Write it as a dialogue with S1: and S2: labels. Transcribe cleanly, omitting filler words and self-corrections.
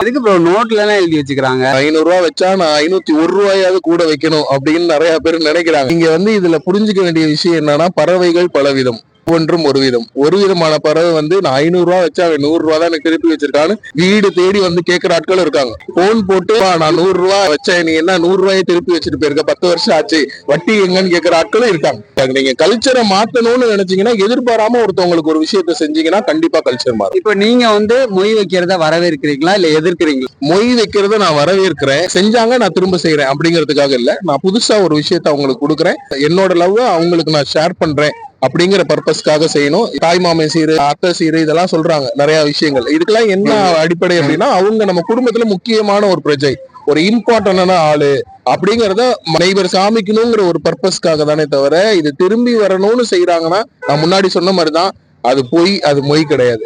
S1: எதுக்கு ப்ரோ நோட்ல எல்லாம் எழுதி வச்சுக்கிறாங்க?
S2: 500 வச்சா நான் 501 கூட வைக்கணும் அப்படின்னு நிறைய பேர் நினைக்கிறாங்க. இங்க இதுல புரிஞ்சுக்க வேண்டிய விஷயம் என்னன்னா, பறவைகள் பலவிதம், ஒன்றும் ஒரு விதமான பறவை நான் 500 வச்சா அவன் 100 தான் எனக்கு திருப்பி வச்சிருக்கான்னு வீடு தேடி கேட்கிற ஆட்களும் இருக்காங்க. போன் போட்டு நான் 100 வச்சா நீ என்ன 100 திருப்பி வச்சுட்டு போயிருக்க, 10 வருஷம் ஆச்சு, வட்டி எங்கன்னு கேட்கிற ஆட்களும் இருக்காங்க. நீங்க கல்ச்சரை மாத்தணும்னு நினைச்சீங்கன்னா, எதிர்பாராம ஒருத்தவங்களுக்கு ஒரு விஷயத்த செஞ்சீங்கன்னா கண்டிப்பா கல்ச்சர் மாறும்.
S1: இப்ப நீங்க மொய் வைக்கிறத வரவேற்கிறீங்களா இல்ல எதிர்க்கிறீங்களா?
S2: மொய் வைக்கிறத நான் வரவேற்கிறேன். செஞ்சாங்க நான் திரும்ப செய்யறேன் அப்படிங்கிறதுக்காக இல்ல. நான் புதுசா ஒரு விஷயத்த அவங்களுக்கு கொடுக்குறேன். என்னோட லவ் அவங்களுக்கு நான் ஷேர் பண்றேன் அப்படிங்கிற பர்பஸ்க்காக செய்யணும். தாய் மாமை சீரு, அத்தை சீரு இதெல்லாம் சொல்றாங்க நிறைய விஷயங்கள். இதுக்கெல்லாம் என்ன அடிப்படை அப்படின்னா, அவங்க நம்ம குடும்பத்துல முக்கியமான ஒரு பிரஜை, ஒரு இம்பார்ட்டன்டான ஆளு அப்படிங்கறத நெய்பர் காமிக்கணுங்கிற ஒரு பர்பஸ்க்காக தானே தவிர, இது திரும்பி வரணும்னு செய்யறாங்கன்னா நான் முன்னாடி சொன்ன மாதிரிதான், அது பொய், அது மொய் கிடையாது.